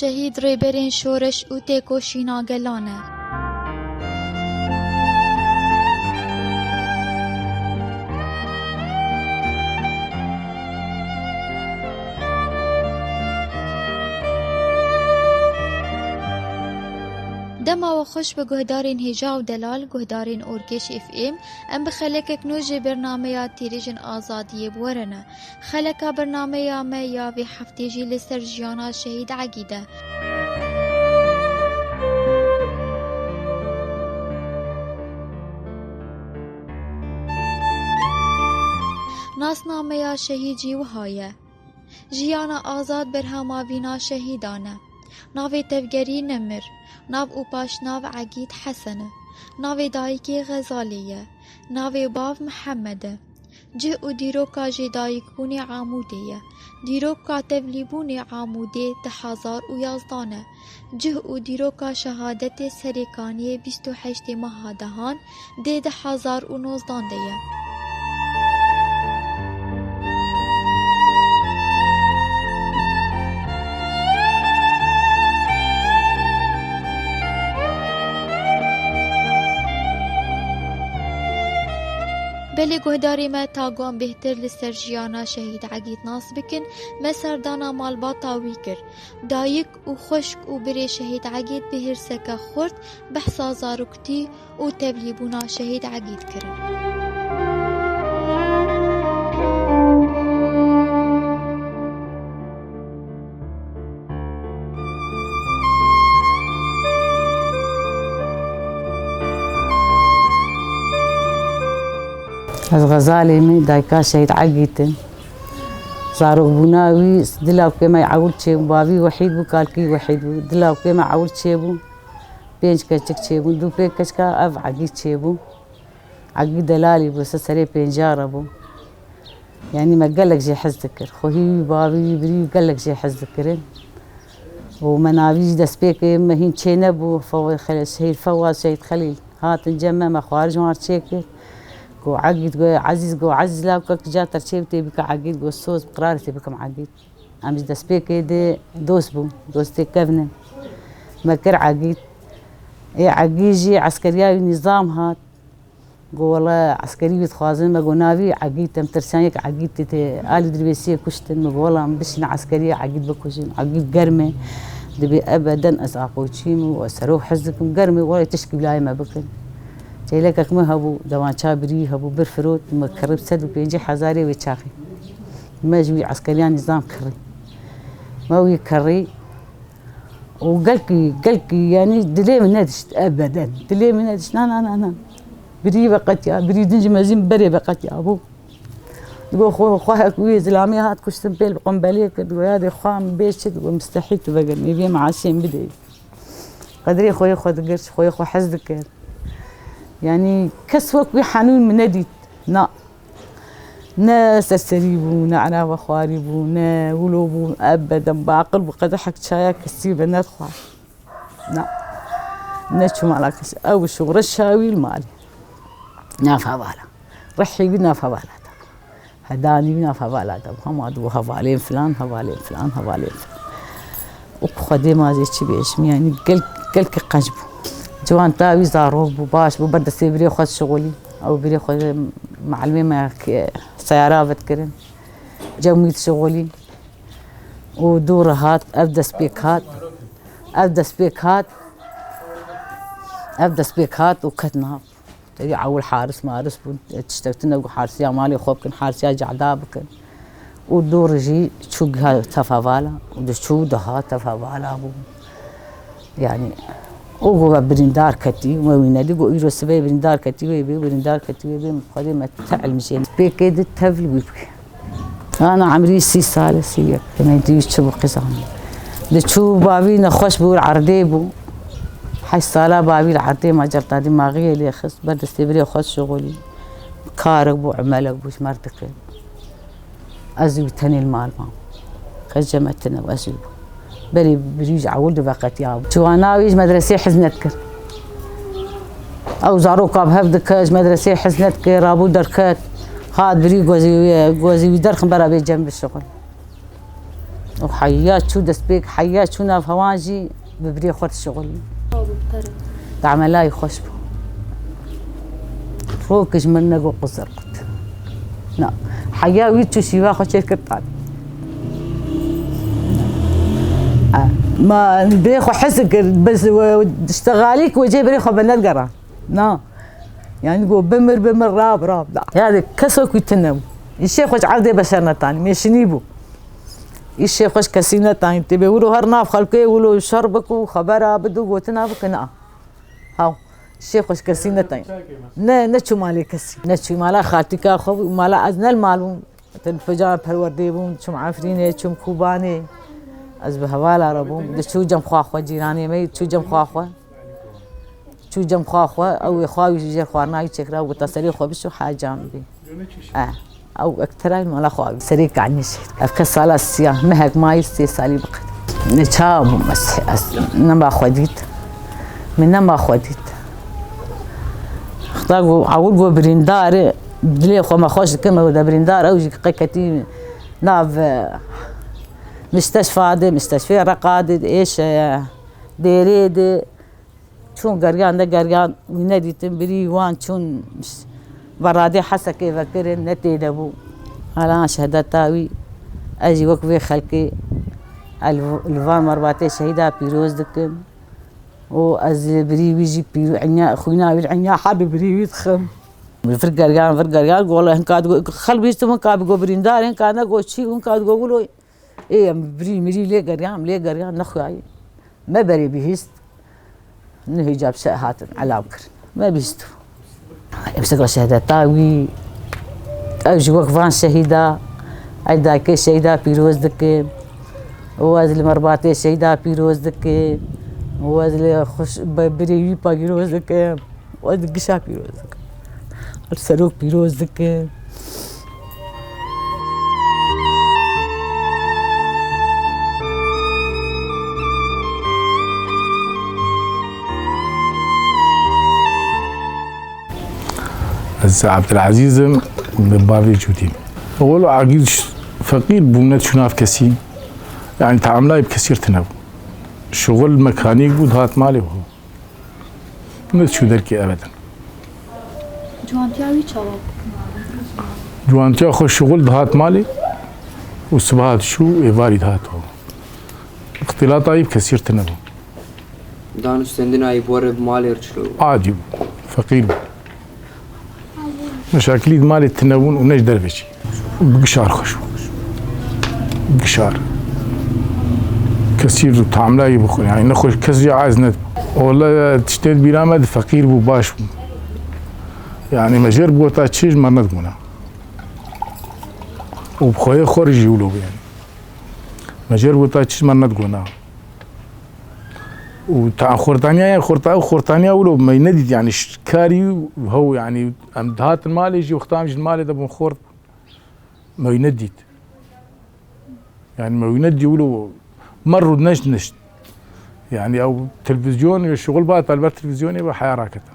شهید ریبرین شورش و تیکو شیناگلانه. دما و خوش به گهدارین هجا و دلال گهدارین اورگش اف ام بخلک کنوج برنامه تیریجن آزادی بورنه خلک برنامه ما یا وی هفتیجی لسر جیانا شهید عقیده ناسنامه یا شهیدی و هایه جیانا آزاد برهماوینا شهیدانه ناوی تفگری نمر ناو او پاش ناو عقید حسنه ناوی دایکی غزالیه ناوی باو محمده جه و دیروکا جه دایک بونی عامودیه دیروکا تبلی بونی عاموده 1011 جه و دیروکا شهادت سریکانی 28 ماه دهان 1019 دیه بلی گهداری ما تاگوان بهتر لسر جیانا شهید عقید ناس بکن ما سردانا مالبا تاوی کر دایک و خشک و بری شهید عقید بهر سکا خورد بحثا زاروکتی و تبلیبونا شهید عقید کرن از غزالی می دایکا شهید عقیدن زاروک بوناوی دلاو که ما عول چه باوی وحید بو کالکی وحید بو دلاو که ما عول چه بو پنج کچک چه بو دو پنج کچکا اف عقید چه بو عقید دلالی بو سری پنجاره بو يعني ما قالك جي حز ذكر خوهي باوي بري قالك جي حز ذكرين ومناويج دس بيك ما هين تشينبو فو خليل شهيد فواز شهيد خليل هات نجمع ما خوارج مار تشيكر قو عقيد قو عزيز قو عزيز لا وكك جا ترشيب تبيك عقيد قو الصوص بقرار تبيك عقيد عم دس بيك دي دوسبو دوستي كفنن ما كر عقيد اي عقيجي عسكرياوي نظام هات قو والله عسكري بيتخوازن ما قو نافي عقيد تم ترسانيك عقيد تي آل دربيسية كشتن ما قو والله بشنا عسكرية عقيد بكوشن عقيد قرمي دبي أبدا أساقوشيم وأسروح حزكم قرمي ولا تشكي بلاي ما بكن تيلك ما هبو دوان شابري هبو برفروت ما كرب سد وبيجي حزاري ويتشاخي ما جوي عسكريان نظام كري ما وي كري وقلكي يعني دلي من ندش أبدا دلي من ندش نا بري بقت يا بري دنج مازين بري بقت يا ابو يقول خوها كويس الامي هات كشتن بيل قنبليه كدو هذا خام بيشت ومستحيت بقى نبي معاشين بدي قدري خويا خد قرش خويا خو حزدك يعني كسوك بحنون من نديت نا ناس السريبو نعنا وخواربو نا ولوبو ابدا بعقل بقدحك شايك السيبه ندخل نا نشو مالك او شغل الشاوي المالي نافها بالا رحي بنافها بالا هداني بنافها بالا هم ادو هفالين فلان هفالين فلان هفالين فلان وخدي ما زي تشي بيش يعني قلك قجبو جوان تاوي زاروب وباش ببدا سيبري خذ شغلي او بري خذ معلمي ما سيارات بتكرن جميت شغلي ودورهات ابدا سبيكات وكتناب تجي عول حارس مارس تشتغلنا حارس يا مالي خوبكن حارس يا جعدابكن ودور جي تشوقها تفافالا ودشو دها تفافالا ابو يعني وهو برندار كتي وما وينادي قو يرو سبي برندار كتي ويبي برندار كتي ويبي مقدمة تعلم شيء بيكيد تفل ويبي انا عمري 6 سال سيك كما يديش تشوف قصان دشو بابي نخش بو العرديبو حي صالة بابي العردي ما جرت دماغي اللي خص برد استبري خص شغلي كارك بو عملك بوش مرتك ازوي تاني المال ما خجمتنا وازوي بلي بريج عولد بقت يا جواناويج مدرسة حزنتكر او زاروكا بهفدكاج مدرسة حزنتكر ابو دركات هاد بري جوزي درخن برا بيت جنب الشغل وحيات شو دسبيك حيات شو ناف هواجي ببري خورت الشغل تعمل لا يخشبو فوكش منك وقصر قد لا حيا ويتشو شيوا خوش الكرطان ما بريخو حسك بس اشتغاليك وجي بريخو بنات قرا لا يعني نقول بمر راب لا هذا كسوك ويتنم الشيخ خوش عقدي بشرنا تاني مشنيبو الشيخ خوش كسينا تاني تبي ولو هرناف خلقي ولو شربك وخبرها بدو وتنافك نا هاو الشيخ خوش كسينا تاني نتشو مالي كسي نتشو مالا خالتك اخو مالا ازنا المالو تنفجار پرورديبون شم عفرينه شم خوبانه از به حواله ربون دشو جم خواخو جيراني مي شو جم خواخو شو جم خواخو او خواوي جير خوارناي چكرا وتصري خو بشو حاجام بي او اكثر مالا خواوي سريك عني شيء افكار سالا سيا مهك ماي 3 سالي بقت نشاب بس نما خديت من نما خديت اختاقو عاول جو بريندار بلي خو ما خوش كما ودا بريندار او قيكتي ناف مستشفى رقادة ايش ديريد شون قريان ده قريان وينادي تنبري وان شون برادي حسا كيف كرن نتيدبو على شهادتاوي اجي وقفي خلقي الفان مرباتي شهيدة بيروز دكن و از بري ويجي بيرو عنيا خوينا عنيا حد بري ويتخم فرق قريان والله ان كاد خل بيستم كاب جو بريندار ان كان جو شي ان كاد جو ايه بري مري ليه قريان نخوي ما بري بيهست انه جاب شهات على بكر ما بيستو امسك شهاده تاوي اجي وقفان شهيده ايدا كي شهيده بيروز دك وازل مرباتي شهيده بيروز دك وازل خوش بري بيروز دك وازل قشا بيروز دك السروق بيروز دك هسه عبد العزيز من بابي جودين أولو عقيد فقير بمنت شناف كسي يعني تعاملاي بكثير تنو شغل ميكانيك بود هات مالي هو نت شو دركي أبدا جوانتياوي شباب جوانتيا خو شغل هات مالي وسبهات شو إيفاري هاتو اختلاطاي بكثير تنو دانش سندنا يبور بمالي رجلو عادي فقير مشاكلي مالي تنون ونج دربشي بقشار خشو بقشار كثير تعاملاي بخو يعني نخش كثير عايز ند والله تشتري بيرامد فقير بو باش يعني مجر بوتا تشيج ما ندمنا وبخوي خارج يولو يعني مجر بوتا تشيج ما ندمنا وتاع خورتانيا ولو ما يندي يعني كاري وهو يعني امدهات المال يجي وختام المال ده بنخور ما ينديت يعني ما يندي ولو مروا نشت يعني او تلفزيون الشغل بقى طالبات تلفزيوني يبقى حياه راكته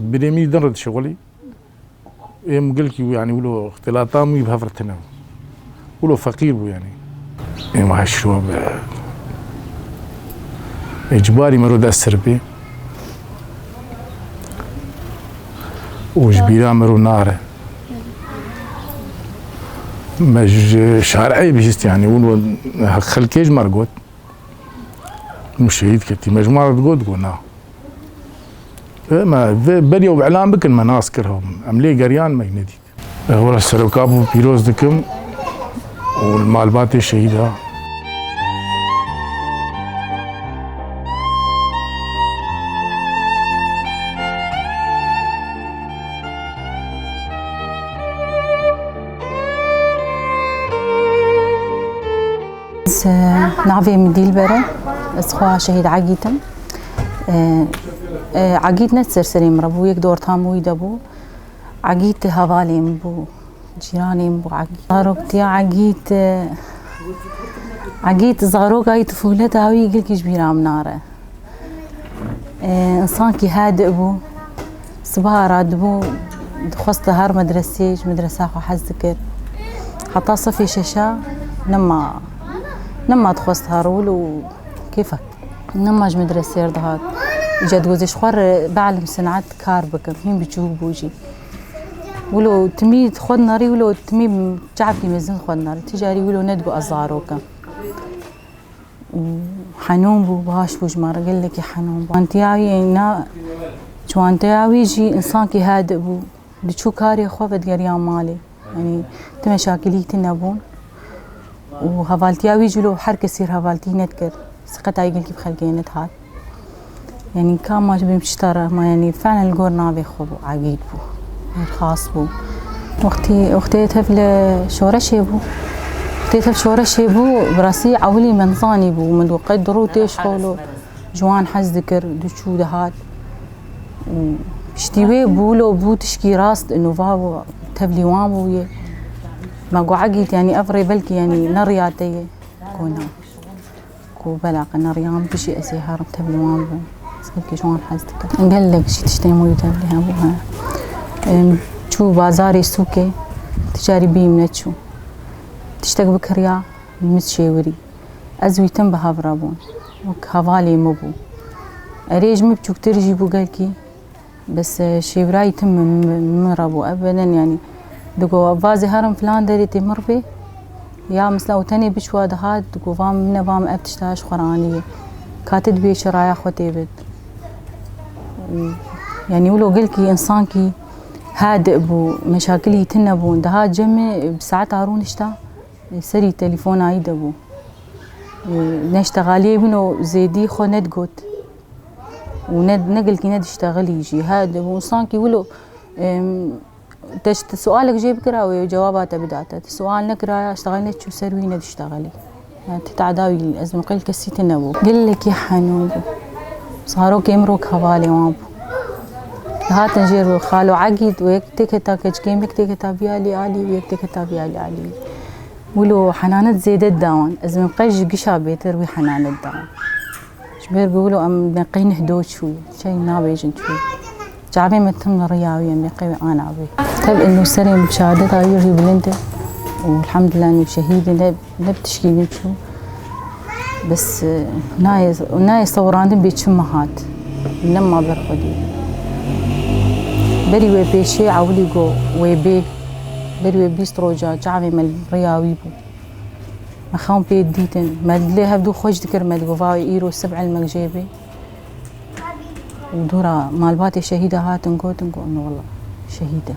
بريمي درد شغلي ام قلك يعني ولو اختلاطام يبقى فرتنا ولو فقير بو يعني ما هالشروب إجباري مرود السربي وجبيرا مرو ناره مج شارعي بيست يعني ولو خلكيج مرقود مشهيد كتي مجموعة تقود قلنا ما بديو باعلام بكن مناسكرهم عملي قريان ما يندي هو السرقابو بيروز دكم والمالبات الشهيدة نافي مديل برا اسخوا شهيد عقيتم عقيت نتسر سريم ربو يك دور تامو يدبو عقيت هوالي مبو جيراني مبو عقيت عقيت زغروق هاي طفولتها هاوي يقلك جبيرا مناره انسان كي هادئ بو صباح راد بو دخست هار مدرسة خو حز ذكر حتى صفي شاشا نما تخوست هارول وكيفك نماج مدرسة يردهات جد وزيش خوار بعلم صنعت كار بكم هين بتشوف بوجي ولو تمي خود ناري ولو تمي شعبي مزن خود ناري تجاري ولو ندقو أزاروكم وحنون بو باش بوج مرة قال لك يا حنون بو انتياوي إنا شو انتياوي جي إنسان كي هادئ بو بتشو كاري خوفت قريان مالي يعني تمشاكلي تنبون وهفالتياوي جلو حركة سير هفالتي نتكر سقطاي قال كيف خلقينت هاد يعني كان ما بيمشترى ما يعني فعلا الجور نابي خبو عقيد بو غير خاص بو وقتي تهفل شورة شيبو وقتي تهفل شورة شيبو براسي عولي منظاني بو من وقت درو تيشغلو جوان حز ذكر دوشو دهات وشتيوي بولو بو تشكي راس انه فابو تهفلي وان بويه ما قو عقيد يعني افري بلكي يعني نرياتي كونا كو بلاق نريان بشي اسي هارب تهفلي وان بو سكبكي شوان حزتك قال لك شي تشتري مو تهفلي ابوها شو بازاري سوكي تجاري بيمنت شو تشتاق بكريا متشاوري ازوي تم بهافرابون وكهافالي مبو اريج مبتشوك ترجي بو قالكي بس شيبراي تم مرابو ابدا يعني دقو فازي هرم فلان داري تمر بي يا مثلا وتاني بشوا دهات دقو فام من فام ابتشتاش قرانيه كاتد بي شرايا خوتي بد يعني ولو قلكي انسان كي هادئ بو مشاكلي تنبون دهات جمع بساعات هارون اشتا سري تليفون عيد بو نشتغالي بنو زيدي خو ندقوت ونقلكي ند اشتغلي يجي هادئ بو انسان كي ولو تشت سؤالك جيب كراوي وجواباته بداته سؤال نكرا اشتغلنا شو سروي ند اشتغلي يعني تتعداوي الازمه قل كسيت النبو قال لك يا حنون صاروا كيمروك حوالي وابو هات نجيرو خالو عقيد ويك تكتا كجكيمك تكتا بيالي علي ويك تكتا بيالي علي ولو حنانت زيدت داون ازمن قيج قشا بيتر وي حنانت داون شبير بيقولوا ام نقين هدوت شوي شي نابيجن شوي جعبي متم رياوي ام يقي انا ابي طيب انه سري بشهادتها يري بلنده والحمد لله اني شهيده نبتشكي شو بس ناي صوران بيتشمهات لما برقدي بري وبيشي عولي جو وبي بري وبيستروجا جعبي مال رياوي بو مخاوم بيديتن مدلي هبدو خوش ذكر مدقو فاوي ايرو 7 المجيبي ودورا مالباتي شهيدة هاتنقو انه والله شهيدة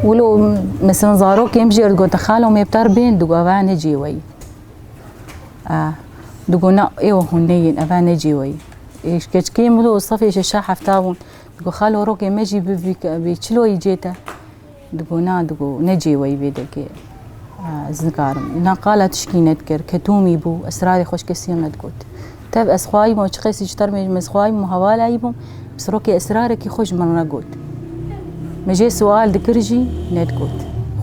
ولو مثلا زاروك يمشي يرقو تخالو ميبتار بين دقو افانا جيوي دقو نا ايوه هنين افانا جيوي ايش كيم ولو صفي شاح حفتاون دقو خالو روك يمجي بيتشلو يجيتا دقو نا دقو نجيوي بيدك زنكارم نا قالت تشكي نذكر كتومي بو اسراري خوش كسير ندقوت تاب اسخواي مو تشخيسي جتر مسخواي مو هوالا يبو بس روكي اسرارك يخش من نقوت ما جي سؤال ذكرجي ندقوت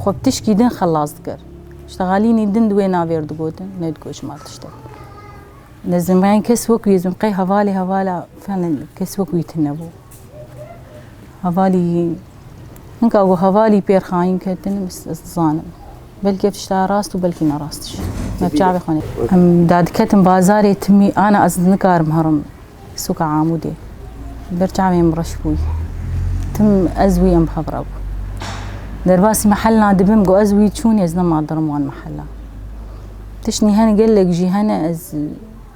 خب تشكي دين خلاص ذكر اشتغاليني دين دوينا فير دقوتن ندقوش ما تشتغل لازم معين كسوك ويزم قي هوالا فعلا كسوك ويتنبو هوالي هنك اقو هوالي بير خاين كتن بس ظانم بلكي بتشتغل راست وبلكي ما راستش ما بتعبي خوني هم داد كتم بازاري تمي انا ازد نكار مهرم سوق عامودي برجع مي مرشبوي تم ازوي ام بخبرابو درباسي محلنا دبم جو ازوي تشوني ازنا ما درموان محلا تشني هنا قال لك جي هنا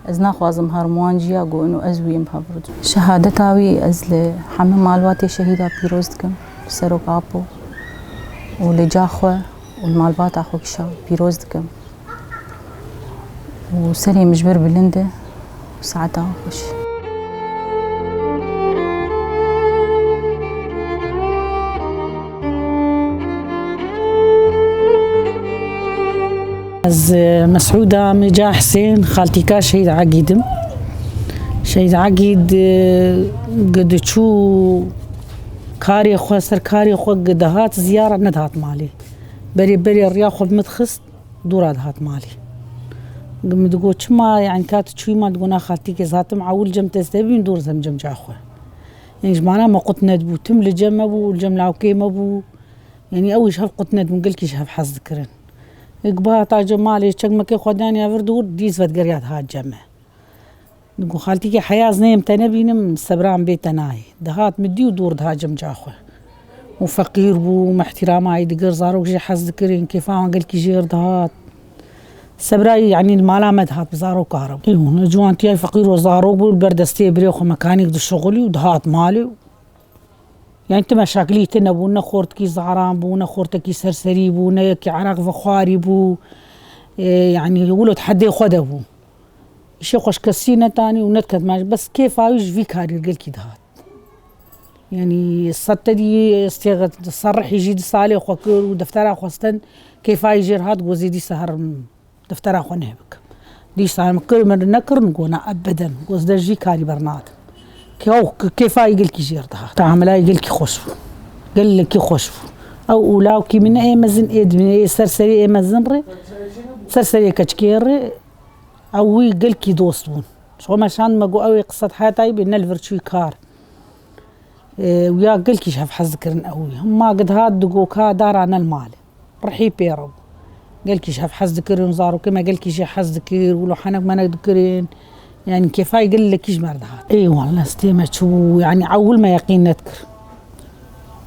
ازنا خوازم هرموان جيا جو انه ازوي ام بخبرد شهادتاوي ازل حمام مالواتي شهيده بيروزكم سرو كابو ولجاخوه والمالبات اخوك شا بيروز دكم وسري مجبر بلنده وساعتها خوش از مسعودة مجا حسين خالتي كا شهيد عقيدم شهيد عقيد قد شو كاري خو سركاري خو قد هات زيارة ندهات مالي بري الرياخ بمتخص دوراد هات مالي قم تقول شما يعني كانت شوي ما تقولنا خالتي كزات معول جم تستبين دور زم جم جاخوه يعني جمعنا ما قلت ندبو تم لجم ابو الجم لاوكي مبو يعني اول شهر قلت ندبو نقول كي شهر حظ ذكرن إقباط جمالي شق مكي خداني أفردور ديز فتقريات هاد جمع نقول خالتي كي حياة زنيم تنبينم سبران بيتناي دهات مدي ودور دهاجم جاخوه وفقير بو محترام عيد قر زاروك جي حز ذكرين كيف قال كي جير دهات سبراي يعني الملامة هات بزارو كهرب ايوه نجوان تياي فقير وزارو بو البردستي بريخو مكاني قد شغلي ودهات مالي يعني انت مشاكلي تنبونا خورتكي زعران بونا خورتكي سرسري بونا كي عراق فخاري بو يعني يقولوا تحدي خده بو شي خوش كسينة تاني ونتكت ماش بس كيف عايش فيك هاري رجل دهات يعني السطة دي استيغت تصرح يجي صالح وخكر ودفترها خوستن كيف يجير هاد وزيدي سهر دفترها خو نهبك دي سهر مكر من نكر نقونا ابدا وزدا جي كاري برنات كيف يقول كي جير دهات تعملها يقول كي خوشفو قال لك كي خوشفو او اولاو كي من اي مزن ايد من اي سرسري اي مزنري سرسري كتشكيري او قال كي دوستون شو مشان ما قو اوي قصة حياتي بان الفرتشوي كار ويا قل كي شاف حزكرن قوي هما قد هاد دقوكا دار عن المال رحي بيرو قال كي شاف حزكرن زارو كما قال كي شي حزكر ولو حنك ما نذكرين يعني كيفاي قال لك كيش مرد هاد اي والله استيمت شو يعني اول ما يقين نذكر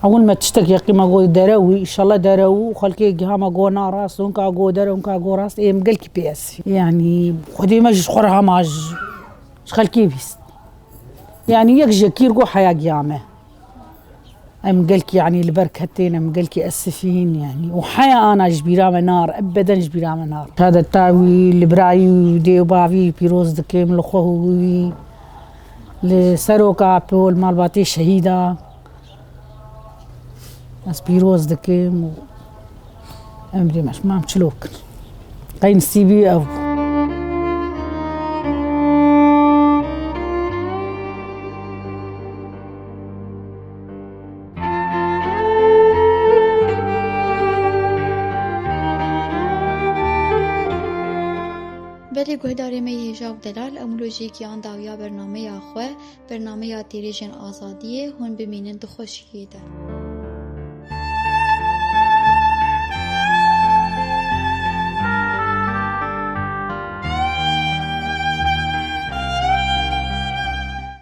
اول ما تشتكي يقين ما قول دراوي ان شاء الله دراو خلكي ما قو ناراس ونكا قو درا ونكا قو راس اي قال كي بي اس يعني خدي ماج خورها ماج خلكي بيس يعني يكجي كيرقو حياة قيامه أم قالك يعني البركتين أم قالك أسفين يعني وحياة أنا جبيرة منار أبدا جبيرة منار هذا التاوي البراي وديو بافي بيروز دكيم لخوه لسروكا بول مالباتي شهيدة بس بيروز دكيم أمري مش ما مشلوك قين سيبي أو بله گهداری می هجاب دلال امولوژیک یان داویا برنامه یا خو برنامه یا تیریژن آزادیه هون بمینن دخوشیده